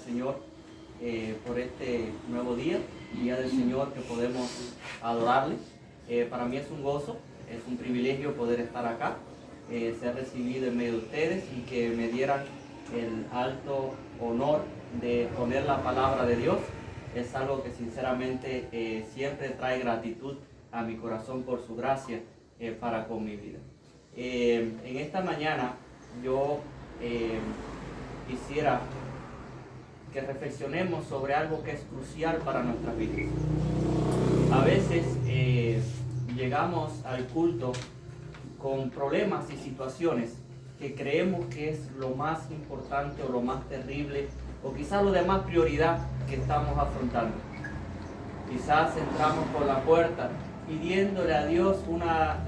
Señor, por este nuevo día del Señor que podemos adorarle. Para mí es un gozo, es un privilegio poder estar acá, ser recibido en medio de ustedes y que me dieran el alto honor de poner la palabra de Dios. Es algo que sinceramente siempre trae gratitud a mi corazón por su gracia para con mi vida. En esta mañana yo quisiera que reflexionemos sobre algo que es crucial para nuestras vidas. A veces llegamos al culto con problemas y situaciones que creemos que es lo más importante o lo más terrible o quizás lo de más prioridad que estamos afrontando. Quizás entramos por la puerta pidiéndole a Dios una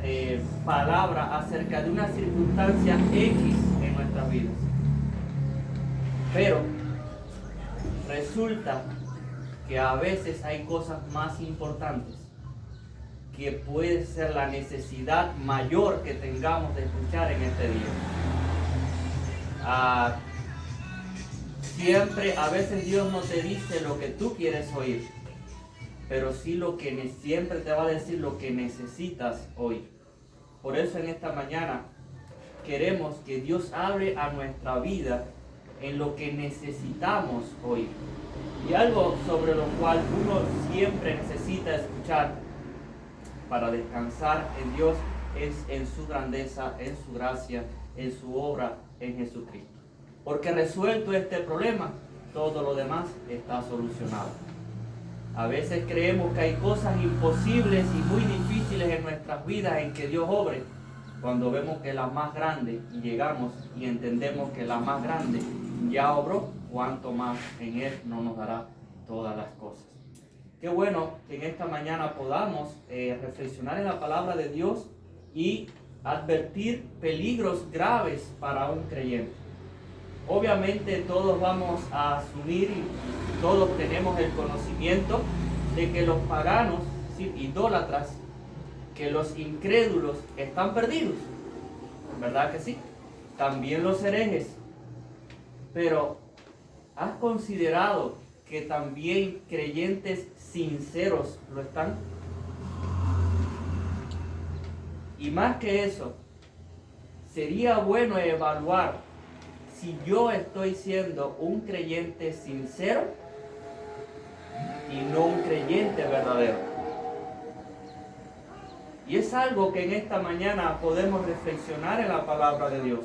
palabra acerca de una circunstancia X en nuestras vidas. Pero resulta que a veces hay cosas más importantes que puede ser la necesidad mayor que tengamos de escuchar en este día. Siempre, a veces Dios no te dice lo que tú quieres oír, pero sí siempre te va a decir lo que necesitas oír. Por eso en esta mañana queremos que Dios hable a nuestra vida en lo que necesitamos oír. Y algo sobre lo cual uno siempre necesita escuchar para descansar en Dios es en su grandeza, en su gracia, en su obra en Jesucristo. Porque resuelto este problema, todo lo demás está solucionado. A veces creemos que hay cosas imposibles y muy difíciles en nuestras vidas en que Dios obre, cuando vemos que la más grande, y llegamos y entendemos que la más grande ya obró, cuanto más en Él no nos dará todas las cosas. Qué bueno que en esta mañana podamos reflexionar en la palabra de Dios y advertir peligros graves para un creyente. Obviamente todos vamos a asumir y todos tenemos el conocimiento de que los paganos, idólatras, que los incrédulos están perdidos, ¿verdad que sí? También los herejes. Pero ¿has considerado que también creyentes sinceros lo están? Y más que eso, sería bueno evaluar si yo estoy siendo un creyente sincero y no un creyente verdadero. Y es algo que en esta mañana podemos reflexionar en la palabra de Dios.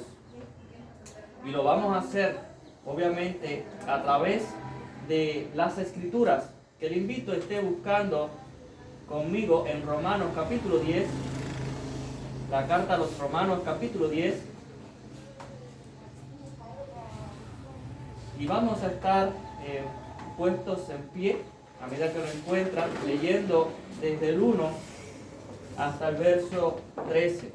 Y lo vamos a hacer, obviamente, a través de las Escrituras, que le invito a esté buscando conmigo en Romanos capítulo 10, la carta a los Romanos capítulo 10, y vamos a estar puestos en pie a medida que lo encuentran, leyendo desde el 1 hasta el verso 13.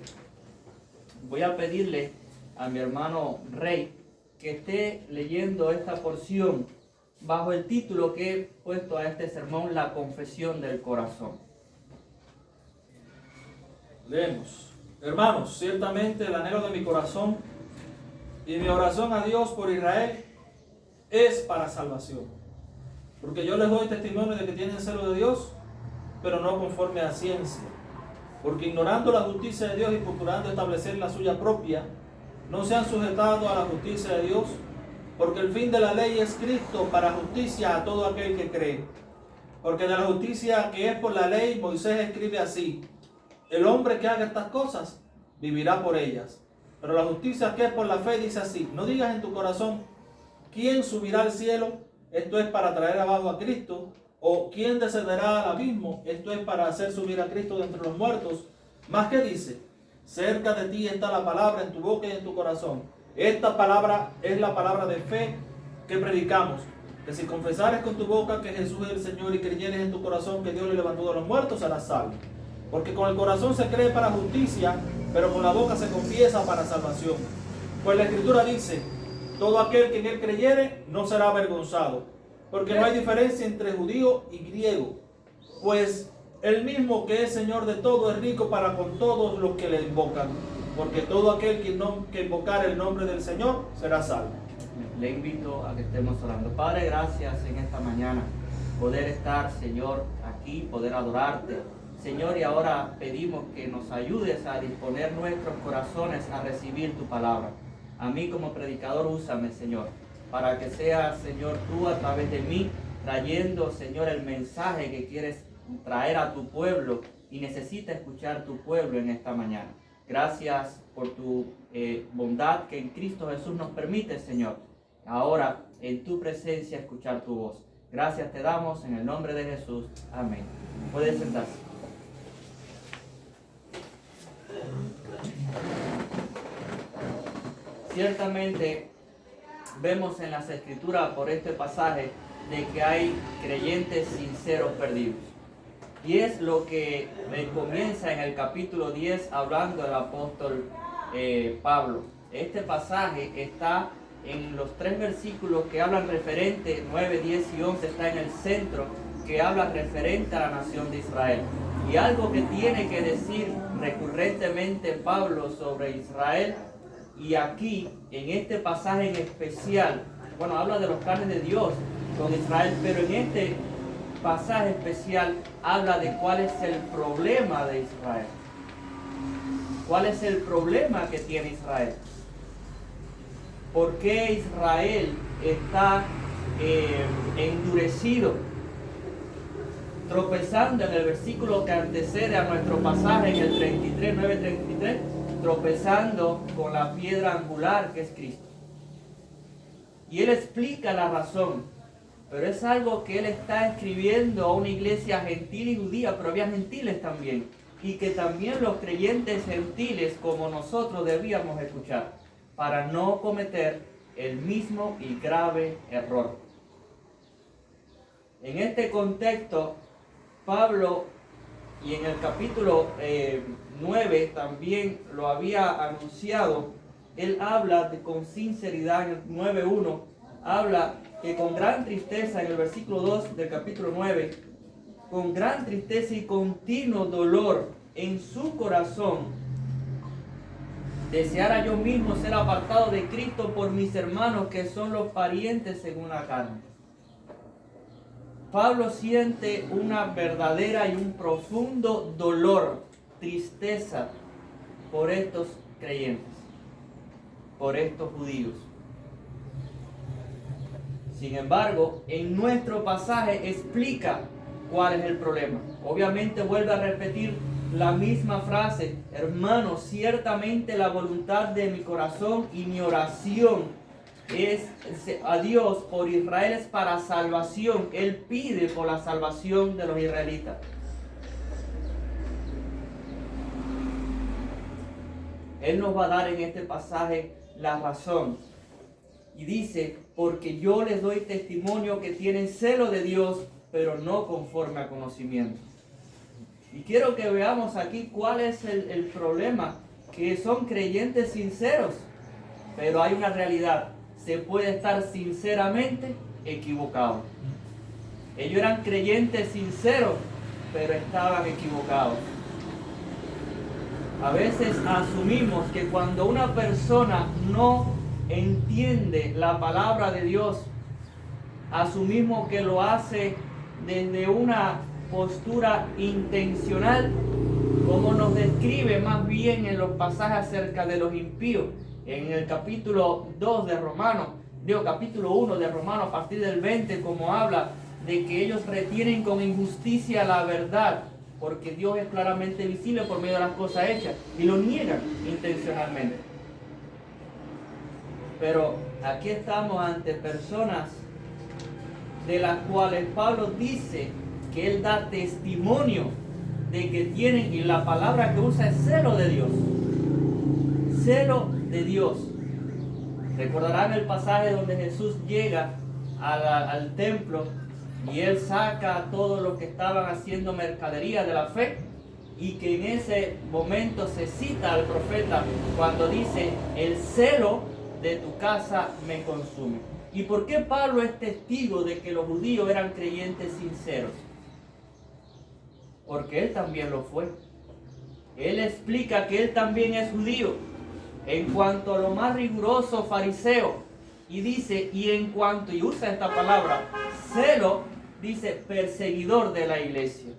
Voy a pedirle a mi hermano Rey que esté leyendo esta porción bajo el título que he puesto a este sermón, La confesión del corazón. Leemos. Hermanos, ciertamente el anhelo de mi corazón y mi oración a Dios por Israel es para salvación. Porque yo les doy testimonio de que tienen celo de Dios, pero no conforme a ciencia. Porque ignorando la justicia de Dios y procurando establecer la suya propia, no se han sujetado a la justicia de Dios, porque el fin de la ley es Cristo para justicia a todo aquel que cree. Porque de la justicia que es por la ley, Moisés escribe así: el hombre que haga estas cosas vivirá por ellas. Pero la justicia que es por la fe dice así: no digas en tu corazón, ¿quién subirá al cielo? Esto es para traer abajo a Cristo. O ¿quién descenderá al abismo? Esto es para hacer subir a Cristo de entre los muertos. Más que dice: cerca de ti está la palabra, en tu boca y en tu corazón. Esta palabra es la palabra de fe que predicamos, que si confesares con tu boca que Jesús es el Señor y creyeres en tu corazón que Dios le levantó de los muertos, serás salvo. Porque con el corazón se cree para justicia, pero con la boca se confiesa para salvación. Pues la Escritura dice: todo aquel que en él creyere no será avergonzado, porque no hay diferencia entre judío y griego, pues el mismo que es Señor de todo es rico para con todos los que le invocan, porque todo aquel que invocare el nombre del Señor será salvo. le invito a que estemos orando. Padre, gracias en esta mañana poder estar, Señor, aquí, poder adorarte. Señor, y ahora pedimos que nos ayudes a disponer nuestros corazones a recibir tu palabra. A mí como predicador, úsame, Señor, para que seas, Señor, tú a través de mí, trayendo, Señor, el mensaje que quieres traer a tu pueblo y necesita escuchar tu pueblo en esta mañana. Gracias por tu bondad que en Cristo Jesús nos permite, Señor, ahora en tu presencia escuchar tu voz. Gracias te damos en el nombre de Jesús. Amén. Puedes sentarse. Ciertamente vemos en las Escrituras por este pasaje de que hay creyentes sinceros perdidos. Y es lo que comienza en el capítulo 10 hablando el apóstol Pablo. Este pasaje está en los 3 versículos que hablan referente, 9, 10 y 11, está en el centro, que habla referente a la nación de Israel. Y algo que tiene que decir recurrentemente Pablo sobre Israel, y aquí, en este pasaje en especial, bueno, habla de los planes de Dios con Israel, pero en este pasaje especial habla de cuál es el problema de Israel. ¿Cuál es el problema que tiene Israel? ¿Por qué Israel está endurecido? Tropezando en el versículo que antecede a nuestro pasaje, en el 33, 9:33, tropezando con la piedra angular que es Cristo. Y él explica la razón. Pero es algo que él está escribiendo a una iglesia gentil y judía, pero había gentiles también. Y que también los creyentes gentiles como nosotros debíamos escuchar, para no cometer el mismo y grave error. En este contexto, Pablo, y en el capítulo 9 también lo había anunciado, él habla con sinceridad en el 9:1, habla que con gran tristeza, en el versículo 2 del capítulo 9, con gran tristeza y continuo dolor en su corazón, deseara yo mismo ser apartado de Cristo por mis hermanos que son los parientes según la carne. Pablo siente una verdadera y un profundo dolor, tristeza por estos creyentes, por estos judíos. Sin embargo, en nuestro pasaje explica cuál es el problema. Obviamente vuelve a repetir la misma frase: hermanos, ciertamente la voluntad de mi corazón y mi oración es a Dios por Israel, es para salvación. Él pide por la salvación de los israelitas. Él nos va a dar en este pasaje la razón. Y dice: porque yo les doy testimonio que tienen celo de Dios, pero no conforme a conocimiento. Y quiero que veamos aquí cuál es el problema, que son creyentes sinceros, pero hay una realidad: se puede estar sinceramente equivocado. Ellos eran creyentes sinceros, pero estaban equivocados. A veces asumimos que cuando una persona no entiende la palabra de Dios, asumimos que lo hace desde una postura intencional, como nos describe más bien en los pasajes acerca de los impíos. En el capítulo 2 de Romanos, capítulo 1 de Romanos, a partir del 20, como habla de que ellos retienen con injusticia la verdad, porque Dios es claramente visible por medio de las cosas hechas, y lo niegan intencionalmente. Pero aquí estamos ante personas de las cuales Pablo dice que él da testimonio de que tienen, y la palabra que usa es celo de Dios. Celo de Dios. Recordarán el pasaje donde Jesús llega al templo y él saca a todos los que estaban haciendo mercadería de la fe, y que en ese momento se cita al profeta cuando dice: el celo de tu casa me consume. ¿Y por qué Pablo es testigo de que los judíos eran creyentes sinceros? Porque él también lo fue. Él explica que él también es judío. En cuanto a lo más riguroso fariseo, Y dice, y en cuanto, y usa esta palabra, celo, dice, perseguidor de la iglesia.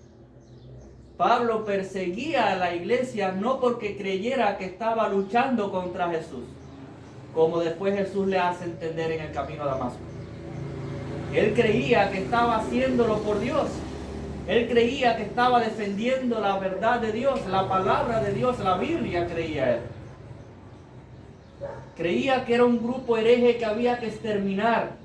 Pablo perseguía a la iglesia no porque creyera que estaba luchando contra Jesús, como después Jesús le hace entender en el camino a Damasco. Él creía que estaba haciéndolo por Dios. Él creía que estaba defendiendo la verdad de Dios, la palabra de Dios, la Biblia, creía él. Creía que era un grupo hereje que había que exterminar.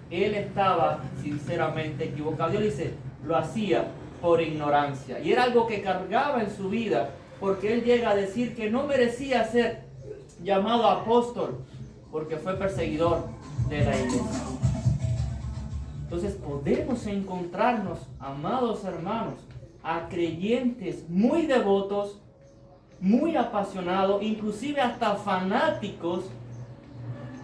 Él estaba sinceramente equivocado. Dios dice, lo hacía por ignorancia. Y era algo que cargaba en su vida, porque él llega a decir que no merecía ser llamado apóstol, porque fue perseguidor de la iglesia. Entonces podemos encontrarnos, amados hermanos, a creyentes muy devotos, muy apasionados, inclusive hasta fanáticos,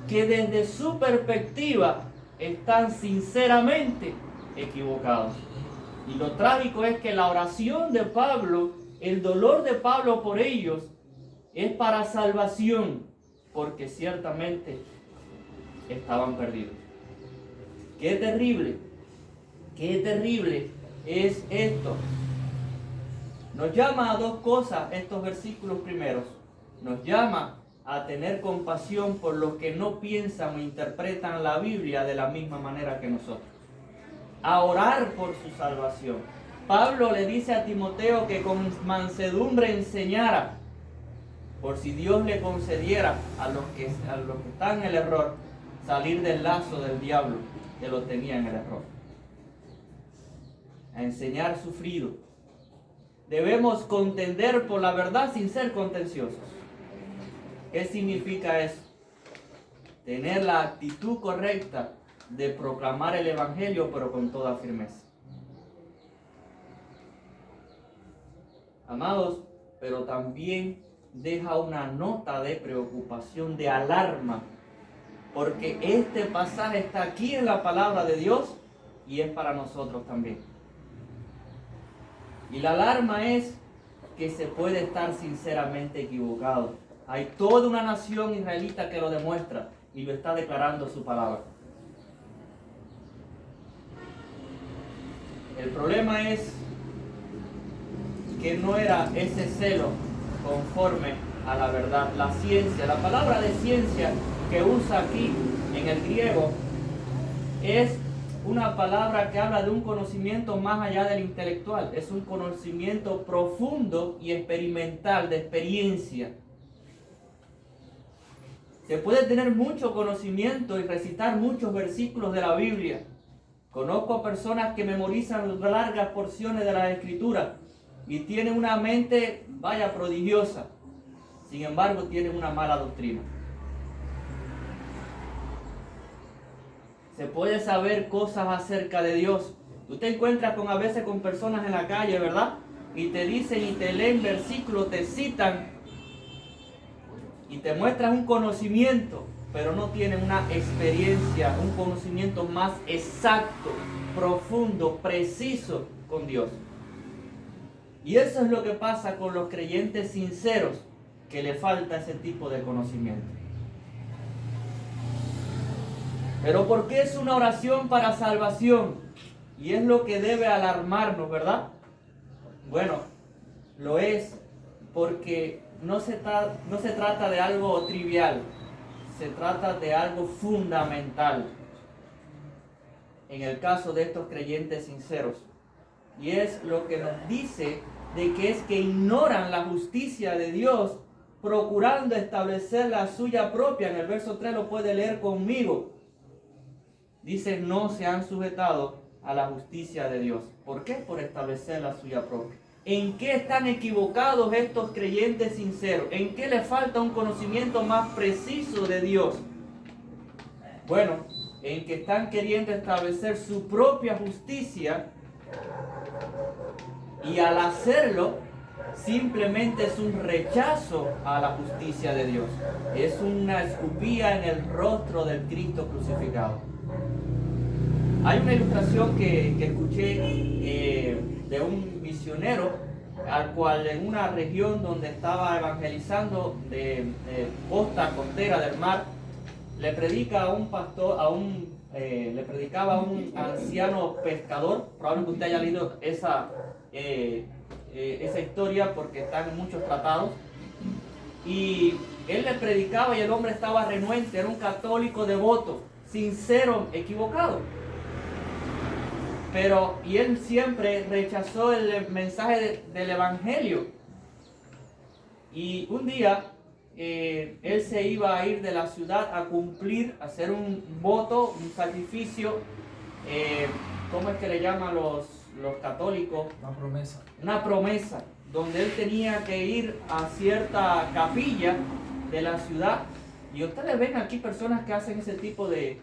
que desde su perspectiva están sinceramente equivocados. Y lo trágico es que la oración de Pablo, el dolor de Pablo por ellos, es para salvación, porque ciertamente estaban perdidos. Qué terrible es esto. Nos llama a dos cosas estos versículos primeros. Nos llama a tener compasión por los que no piensan o interpretan la Biblia de la misma manera que nosotros. A orar por su salvación. Pablo le dice a Timoteo que con mansedumbre enseñara, por si Dios le concediera a los que están en el error, salir del lazo del diablo que lo tenía en el error. A enseñar sufrido. Debemos contender por la verdad sin ser contenciosos. ¿Qué significa eso? Tener la actitud correcta de proclamar el evangelio, pero con toda firmeza. Amados, pero también deja una nota de preocupación, de alarma, porque este pasaje está aquí en la palabra de Dios y es para nosotros también. Y la alarma es que se puede estar sinceramente equivocado. Hay toda una nación israelita que lo demuestra y lo está declarando su palabra. El problema es que no era ese celo conforme a la verdad. La ciencia, la palabra de ciencia que usa aquí en el griego es una palabra que habla de un conocimiento más allá del intelectual. Es un conocimiento profundo y experimental, de experiencia. Se puede tener mucho conocimiento y recitar muchos versículos de la Biblia. Conozco a personas que memorizan largas porciones de la Escritura y tienen una mente, prodigiosa. Sin embargo, tienen una mala doctrina. Se puede saber cosas acerca de Dios. Tú te encuentras a veces con personas en la calle, ¿verdad? Y te dicen y te leen versículos, te citan y te muestran un conocimiento, pero no tienen una experiencia, un conocimiento más exacto, profundo, preciso con Dios. Y eso es lo que pasa con los creyentes sinceros, que le falta ese tipo de conocimiento. Pero ¿por qué es una oración para salvación? Y es lo que debe alarmarnos, ¿verdad? Bueno, lo es porque no se trata de algo trivial, se trata de algo fundamental en el caso de estos creyentes sinceros. Y es lo que nos dice de que es que ignoran la justicia de Dios, procurando establecer la suya propia. En el verso 3 lo puede leer conmigo. Dice, no se han sujetado a la justicia de Dios. ¿Por qué? Por establecer la suya propia. ¿En qué están equivocados estos creyentes sinceros? ¿En qué les falta un conocimiento más preciso de Dios? Bueno, en que están queriendo establecer su propia justicia, y al hacerlo simplemente es un rechazo a la justicia de Dios. Es una escupida en el rostro del Cristo crucificado. Hay una ilustración que escuché de un misionero, al cual en una región donde estaba evangelizando de costa costera del mar, le predica a un pastor, le predicaba a un anciano pescador. Probablemente usted haya leído esa historia porque está en muchos tratados. Y él le predicaba y el hombre estaba renuente, era un católico devoto, sincero, equivocado. Y él siempre rechazó el mensaje del evangelio. Y un día él se iba a ir de la ciudad a cumplir, a hacer un voto, un sacrificio, ¿cómo es que le llaman los católicos? Una promesa, donde él tenía que ir a cierta capilla de la ciudad. Y ustedes ven aquí personas que hacen ese tipo de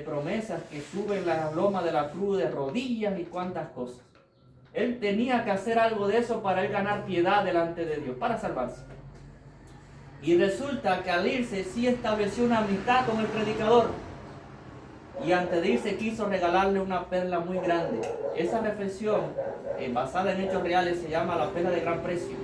promesas, que suben la loma de la cruz de rodillas y cuantas cosas. Él tenía que hacer algo de eso para él ganar piedad delante de Dios, para salvarse. Y resulta que al irse sí estableció una amistad con el predicador. Y antes de irse quiso regalarle una perla muy grande. Esa reflexión, basada en hechos reales, se llama la perla de gran precio.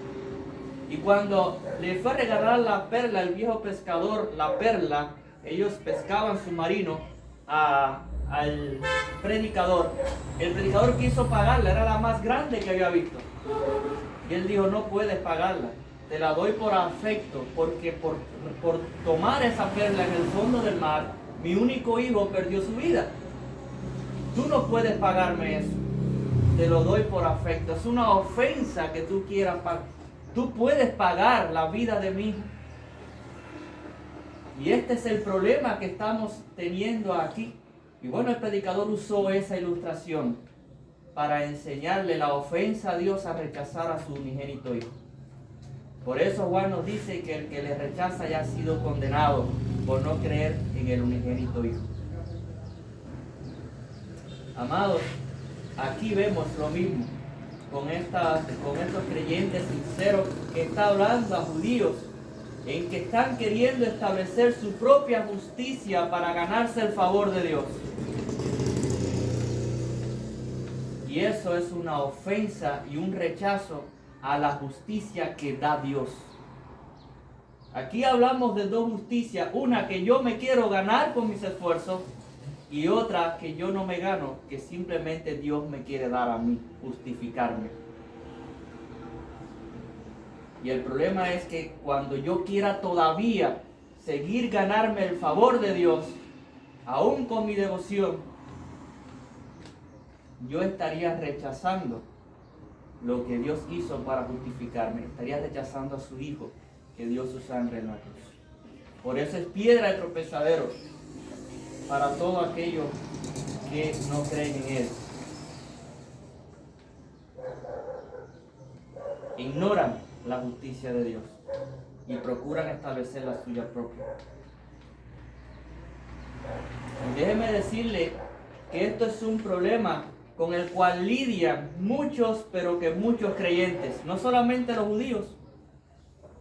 Y cuando le fue a regalar la perla, el viejo pescador, la perla, ellos pescaban submarino al predicador. El predicador quiso pagarla, era la más grande que había visto. Y él dijo, no puedes pagarla, te la doy por afecto, porque por tomar esa perla en el fondo del mar, mi único hijo perdió su vida. Tú no puedes pagarme eso, te lo doy por afecto. Es una ofensa que tú quieras pagar. Tú puedes pagar la vida de mi hijo. Y este es el problema que estamos teniendo aquí. Y bueno, el predicador usó esa ilustración para enseñarle la ofensa a Dios a rechazar a su unigénito hijo. Por eso Juan nos dice que el que le rechaza ya ha sido condenado por no creer en el unigénito hijo. Amados, aquí vemos lo mismo con estos creyentes sinceros que está hablando a judíos, en que están queriendo establecer su propia justicia para ganarse el favor de Dios. Y eso es una ofensa y un rechazo a la justicia que da Dios. Aquí hablamos de dos justicias, una que yo me quiero ganar con mis esfuerzos y otra que yo no me gano, que simplemente Dios me quiere dar a mí, justificarme. Y el problema es que cuando yo quiera todavía seguir ganarme el favor de Dios, aún con mi devoción, yo estaría rechazando lo que Dios hizo para justificarme. Estaría rechazando a su Hijo, que dio su sangre en la cruz. Por eso es piedra de tropezadero para todos aquellos que no creen en Él. Ignoran la justicia de Dios y procuran establecer la suya propia. Y déjeme decirle que esto es un problema con el cual lidian muchos, pero que muchos creyentes, no solamente los judíos,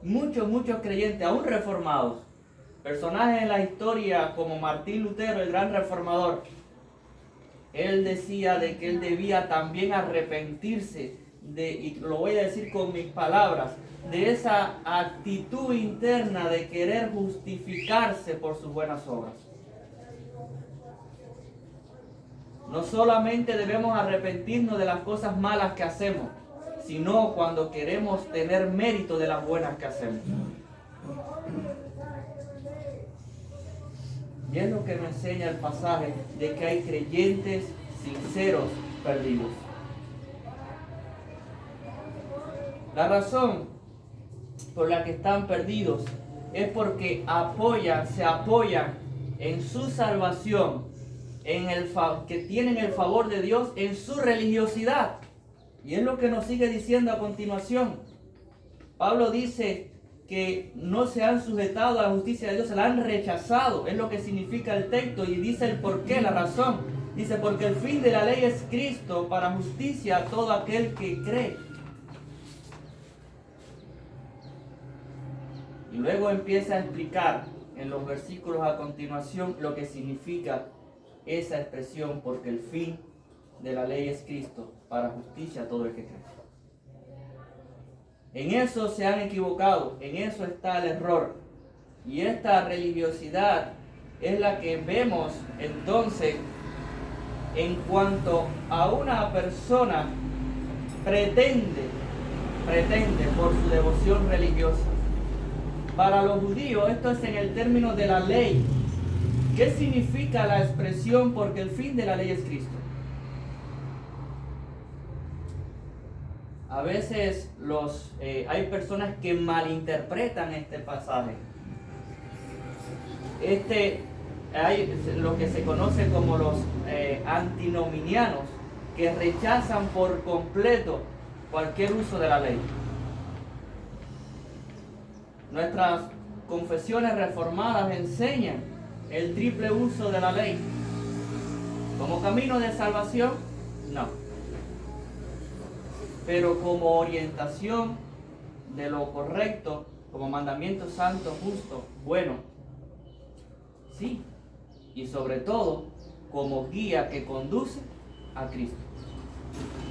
muchos creyentes, aún reformados, personajes en la historia como Martín Lutero, el gran reformador. Él decía de que él debía también arrepentirse y lo voy a decir con mis palabras, de esa actitud interna de querer justificarse por sus buenas obras. No solamente debemos arrepentirnos de las cosas malas que hacemos, sino cuando queremos tener mérito de las buenas que hacemos. Y es lo que nos enseña el pasaje de que hay creyentes sinceros perdidos. La razón por la que están perdidos es porque se apoyan en su salvación, que tienen el favor de Dios en su religiosidad. Y es lo que nos sigue diciendo a continuación. Pablo dice que no se han sujetado a la justicia de Dios, se la han rechazado. Es lo que significa el texto y dice el por qué, la razón. Dice, porque el fin de la ley es Cristo para justicia a todo aquel que cree. Y luego empieza a explicar en los versículos a continuación lo que significa esa expresión, porque el fin de la ley es Cristo para justicia a todo el que cree. En eso se han equivocado, en eso está el error. Y esta religiosidad es la que vemos entonces en cuanto a una persona pretende por su devoción religiosa. Para los judíos esto es en el término de la ley. ¿Qué significa la expresión porque el fin de la ley es Cristo? A veces hay personas que malinterpretan este pasaje. Hay lo que se conoce como los antinominianos, que rechazan por completo cualquier uso de la ley. Nuestras confesiones reformadas enseñan el triple uso de la ley. ¿Como camino de salvación? No. Pero como orientación de lo correcto, como mandamiento santo, justo, bueno, sí. Y sobre todo, como guía que conduce a Cristo.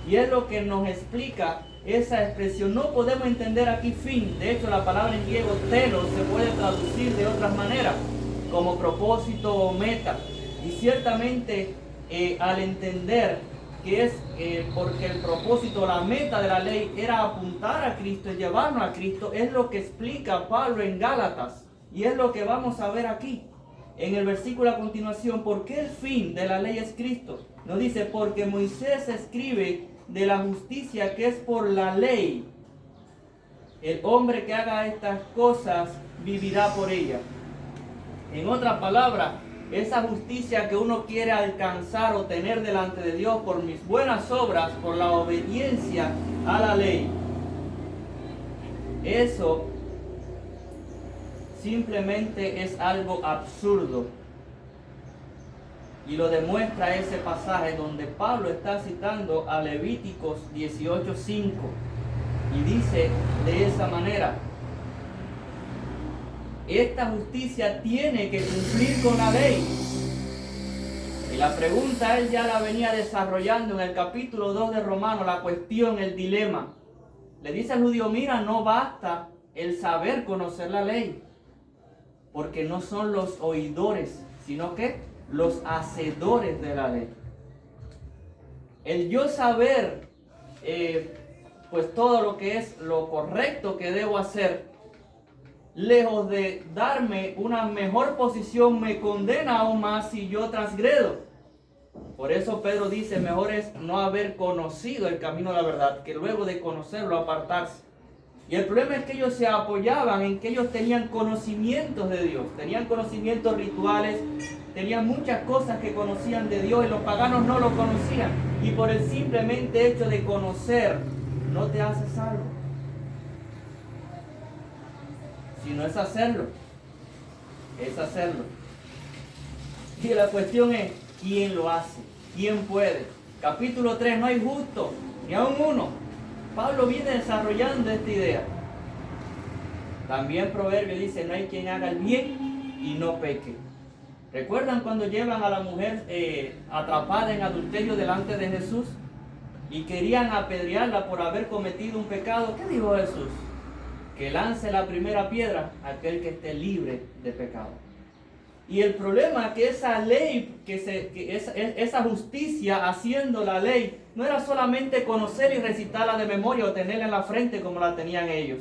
Y es lo que nos explica esa expresión. No podemos entender aquí fin. De hecho, la palabra en griego telos se puede traducir de otras maneras, como propósito o meta. Y ciertamente al entender que es porque el propósito, la meta de la ley era apuntar a Cristo y llevarnos a Cristo, es lo que explica Pablo en Gálatas. Y es lo que vamos a ver aquí. En el versículo a continuación, ¿por qué el fin de la ley es Cristo? Nos dice, porque Moisés escribe de la justicia que es por la ley. El hombre que haga estas cosas vivirá por ella. En otras palabras, esa justicia que uno quiere alcanzar o tener delante de Dios por mis buenas obras, por la obediencia a la ley, eso simplemente es algo absurdo. Y lo demuestra ese pasaje donde Pablo está citando a Levíticos 18:5 y dice de esa manera: esta justicia tiene que cumplir con la ley. Y la pregunta él ya la venía desarrollando en el capítulo 2 de Romanos, la cuestión, el dilema. Le dice al judío, mira, no basta el saber conocer la ley, porque no son los oidores, sino que los hacedores de la ley. El yo saber pues todo lo que es lo correcto que debo hacer, lejos de darme una mejor posición, me condena aún más si yo transgredo. Por eso Pedro dice, mejor es no haber conocido el camino de la verdad, que luego de conocerlo apartarse. Y el problema es que ellos se apoyaban en que ellos tenían conocimientos de Dios, tenían conocimientos rituales, tenían muchas cosas que conocían de Dios y los paganos no lo conocían. Y por el simplemente hecho de conocer, no te hace salvo. Sino es hacerlo. Es hacerlo. Y la cuestión es, ¿quién lo hace? ¿Quién puede? Capítulo 3, no hay justo, ni aun uno. Pablo viene desarrollando esta idea. También Proverbio dice, no hay quien haga el bien y no peque. ¿Recuerdan cuando llevan a la mujer atrapada en adulterio delante de Jesús? Y querían apedrearla por haber cometido un pecado. ¿Qué dijo Jesús? Que lance la primera piedra aquel que esté libre de pecado. Y el problema es que esa ley, esa justicia haciendo la ley, no era solamente conocer y recitarla de memoria o tenerla en la frente como la tenían ellos.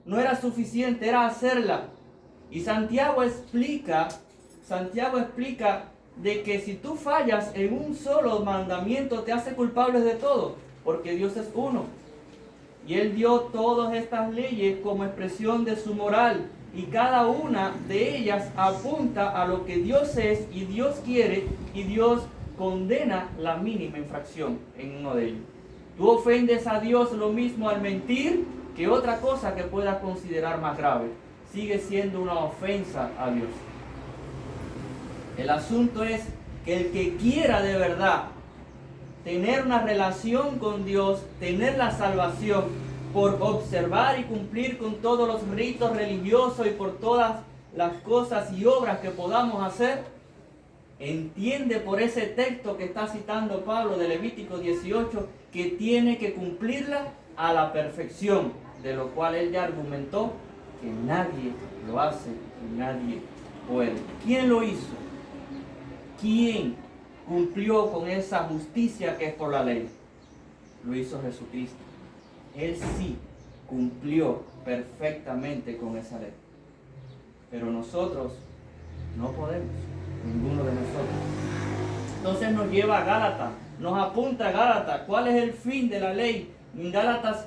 No era suficiente, era hacerla. Y Santiago explica de que si tú fallas en un solo mandamiento, te hace culpable de todo, porque Dios es uno. Y Él dio todas estas leyes como expresión de su moral. Y cada una de ellas apunta a lo que Dios es y Dios quiere, y Dios condena la mínima infracción en uno de ellos. Tú ofendes a Dios lo mismo al mentir que otra cosa que puedas considerar más grave. Sigue siendo una ofensa a Dios. El asunto es que el que quiera de verdad tener una relación con Dios, tener la salvación, por observar y cumplir con todos los ritos religiosos y por todas las cosas y obras que podamos hacer, entiende por ese texto que está citando Pablo de Levítico 18 que tiene que cumplirla a la perfección, de lo cual él ya argumentó que nadie lo hace y nadie puede. ¿Quién lo hizo? ¿Quién cumplió con esa justicia que es por la ley? Lo hizo Jesucristo. Él sí cumplió perfectamente con esa ley. Pero nosotros no podemos, ninguno de nosotros. Entonces nos lleva a Gálatas, nos apunta a Gálatas. ¿Cuál es el fin de la ley? En Gálatas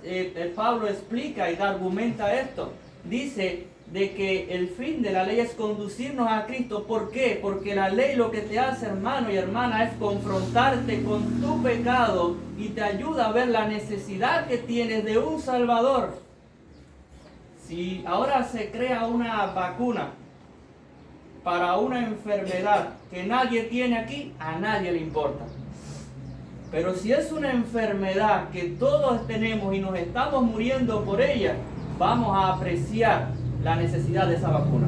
Pablo explica y argumenta esto. Dice de que el fin de la ley es conducirnos a Cristo. ¿Por qué? Porque la ley lo que te hace, hermano y hermana, es confrontarte con tu pecado y te ayuda a ver la necesidad que tienes de un Salvador. Si ahora se crea una vacuna para una enfermedad que nadie tiene aquí, a nadie le importa. Pero si es una enfermedad que todos tenemos y nos estamos muriendo por ella, vamos a apreciar la necesidad de esa vacuna.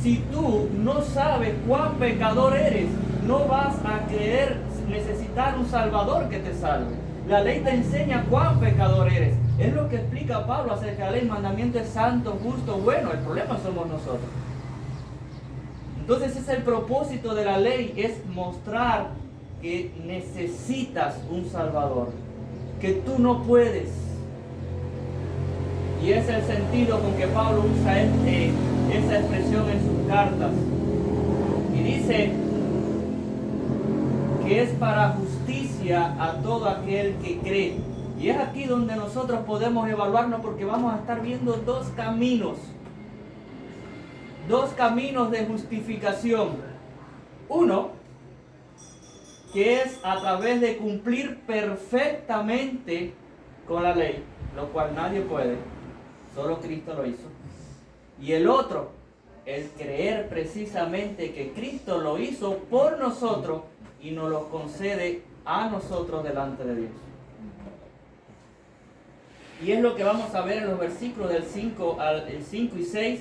Si tú no sabes cuán pecador eres, no vas a querer necesitar un Salvador que te salve. La ley te enseña cuán pecador eres. Es lo que explica Pablo acerca de la ley. El mandamiento es santo, justo, bueno. El problema somos nosotros. Entonces es el propósito de la ley, es mostrar que necesitas un Salvador, que tú no puedes. Y es el sentido con que Pablo usa esa expresión en sus cartas. Y dice que es para justicia a todo aquel que cree. Y es aquí donde nosotros podemos evaluarnos, porque vamos a estar viendo dos caminos de justificación. Uno, que es a través de cumplir perfectamente con la ley, lo cual nadie puede, solo Cristo lo hizo. Y el otro, el creer precisamente que Cristo lo hizo por nosotros y nos lo concede a nosotros delante de Dios. Y es lo que vamos a ver en los versículos del 5 y 6.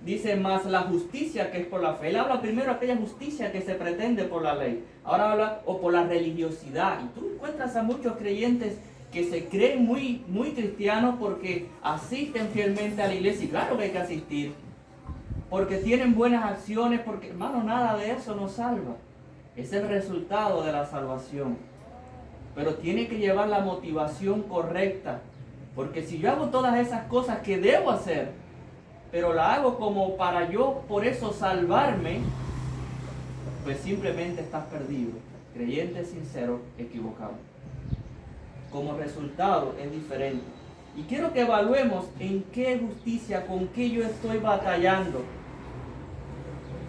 Dice, más la justicia que es por la fe. Él habla primero de aquella justicia que se pretende por la ley. Ahora habla o por la religiosidad. Y tú encuentras a muchos creyentes que se creen muy, muy cristianos porque asisten fielmente a la iglesia. Y claro que hay que asistir. Porque tienen buenas acciones. Porque, hermano, nada de eso nos salva. Es el resultado de la salvación. Pero tiene que llevar la motivación correcta. Porque si yo hago todas esas cosas que debo hacer, pero la hago como para yo por eso salvarme, pues simplemente estás perdido. Creyente sincero, equivocado. Como resultado es diferente. Y quiero que evaluemos en qué justicia, con qué yo estoy batallando,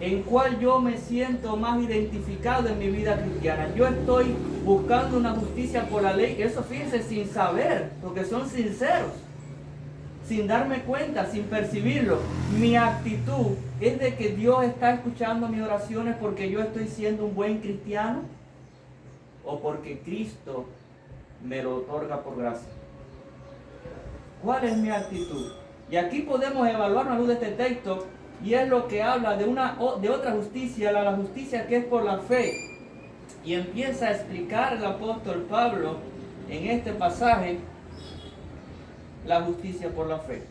en cuál yo me siento más identificado en mi vida cristiana. Yo estoy buscando una justicia por la ley, eso fíjense, sin saber, porque son sinceros, sin darme cuenta, sin percibirlo. Mi actitud es de que Dios está escuchando mis oraciones porque yo estoy siendo un buen cristiano, o porque Cristo me lo otorga por gracia. ¿Cuál es mi actitud? Y aquí podemos evaluar a la luz de este texto, y es lo que habla de otra justicia, la justicia que es por la fe. Y empieza a explicar el apóstol Pablo en este pasaje la justicia por la fe.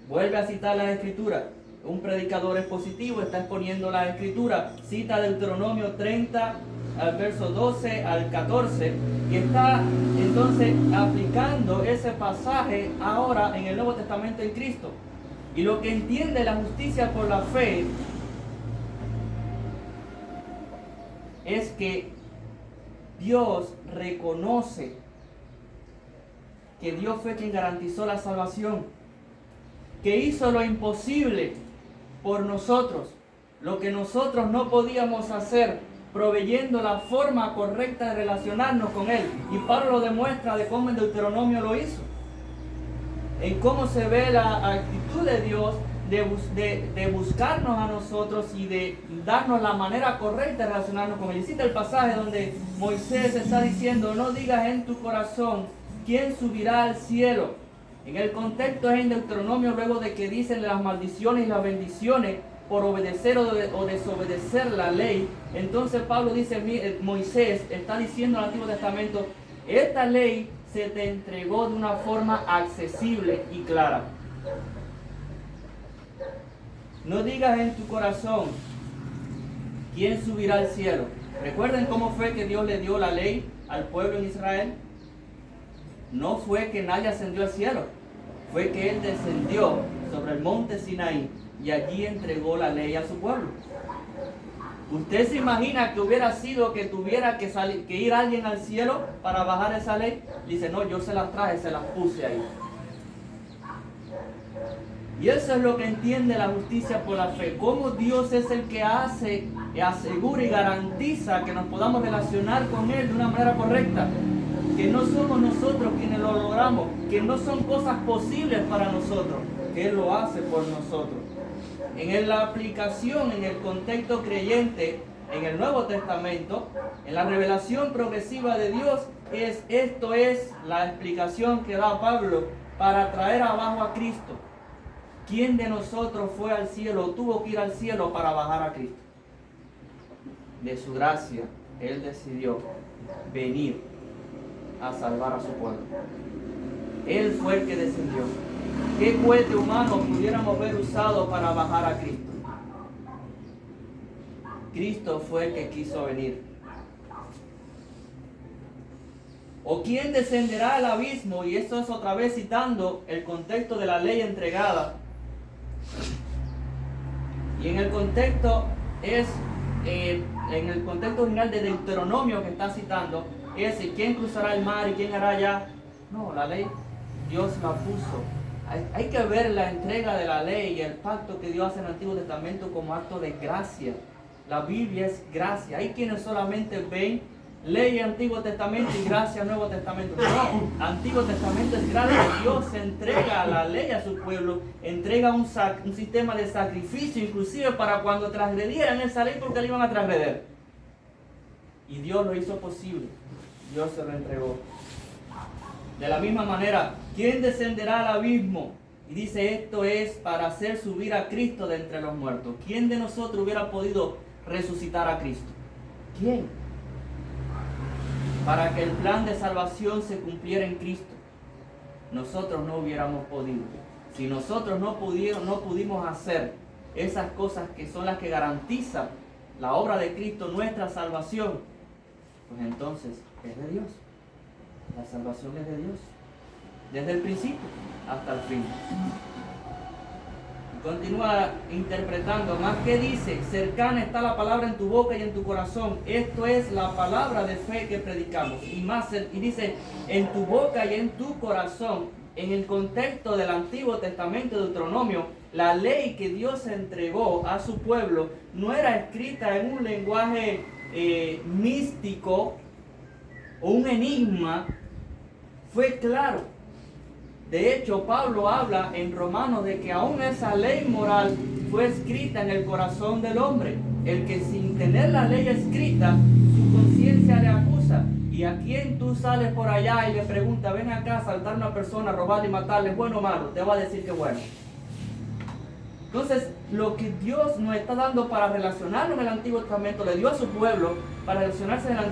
Vuelve a citar las escrituras. Un predicador expositivo está exponiendo las escrituras. Cita Deuteronomio 30 al verso 12 al 14 y está entonces aplicando ese pasaje ahora en el Nuevo Testamento en Cristo. Y lo que entiende la justicia por la fe es que Dios reconoce que Dios fue quien garantizó la salvación, que hizo lo imposible por nosotros, lo que nosotros no podíamos hacer, proveyendo la forma correcta de relacionarnos con Él. Y Pablo lo demuestra de cómo en Deuteronomio lo hizo, en cómo se ve la actitud de Dios de buscarnos a nosotros y de darnos la manera correcta de relacionarnos con Él. Y cita el pasaje donde Moisés está diciendo, no digas en tu corazón, ¿quién subirá al cielo? En el contexto es en Deuteronomio, luego de que dicen las maldiciones y las bendiciones por obedecer o desobedecer la ley. Entonces Pablo dice, Moisés está diciendo en el Antiguo Testamento, esta ley se te entregó de una forma accesible y clara. No digas en tu corazón, ¿quién subirá al cielo? ¿Recuerden cómo fue que Dios le dio la ley al pueblo en Israel? No fue que nadie ascendió al cielo, fue que Él descendió sobre el monte Sinaí y allí entregó la ley a su pueblo. ¿Usted se imagina que hubiera sido que tuviera que ir alguien al cielo para bajar esa ley? Dice, no, yo se las traje, se las puse ahí. Y eso es lo que entiende la justicia por la fe. Cómo Dios es el que hace, asegura y garantiza que nos podamos relacionar con Él de una manera correcta. Que no somos nosotros quienes lo logramos, que no son cosas posibles para nosotros, que Él lo hace por nosotros. En la aplicación, en el contexto creyente, en el Nuevo Testamento, en la revelación progresiva de Dios, esto es la explicación que da Pablo para traer abajo a Cristo. ¿Quién de nosotros fue al cielo, tuvo que ir al cielo para bajar a Cristo? De su gracia, Él decidió venir a salvar a su pueblo. Él fue el que descendió. ¿Qué cohete humano pudiéramos haber usado para bajar a Cristo? Cristo fue el que quiso venir. ¿O quién descenderá al abismo? Y esto es otra vez citando el contexto de la ley entregada. Y en el contexto en el contexto original de Deuteronomio que está citando, es quién cruzará el mar y quién hará allá. No, la ley Dios la puso. Hay que ver la entrega de la ley y el pacto que Dios hace en el Antiguo Testamento como acto de gracia. La Biblia es gracia. Hay quienes solamente ven ley Antiguo Testamento y gracia Nuevo Testamento. No, Antiguo Testamento es gracia. Dios entrega la ley a su pueblo, entrega un sistema de sacrificio, inclusive para cuando transgredieran esa ley, porque la iban a transgreder. Y Dios lo hizo posible. Dios se lo entregó. De la misma manera, ¿quién descenderá al abismo? Y dice, esto es para hacer subir a Cristo de entre los muertos. ¿Quién de nosotros hubiera podido resucitar a Cristo? ¿Quién? Para que el plan de salvación se cumpliera en Cristo. Nosotros no hubiéramos podido. Si nosotros no pudimos hacer esas cosas que son las que garantizan la obra de Cristo, nuestra salvación, pues entonces es de Dios. La salvación es de Dios, desde el principio hasta el fin. Continúa interpretando, más que dice, cercana está la palabra en tu boca y en tu corazón. Esto es la palabra de fe que predicamos. Y dice, en tu boca y en tu corazón. En el contexto del Antiguo Testamento de Deuteronomio, la ley que Dios entregó a su pueblo no era escrita en un lenguaje místico o un enigma. Fue claro. De hecho, Pablo habla en Romanos de que aún esa ley moral fue escrita en el corazón del hombre. El que sin tener la ley escrita, su conciencia le acusa. Y a quien tú sales por allá y le preguntas, ven acá a asaltar a una persona, robarle y matarle, ¿bueno o malo? Te va a decir que bueno. Entonces, lo que Dios nos está dando para relacionarnos en el Antiguo Testamento, le dio a su pueblo para relacionarse en el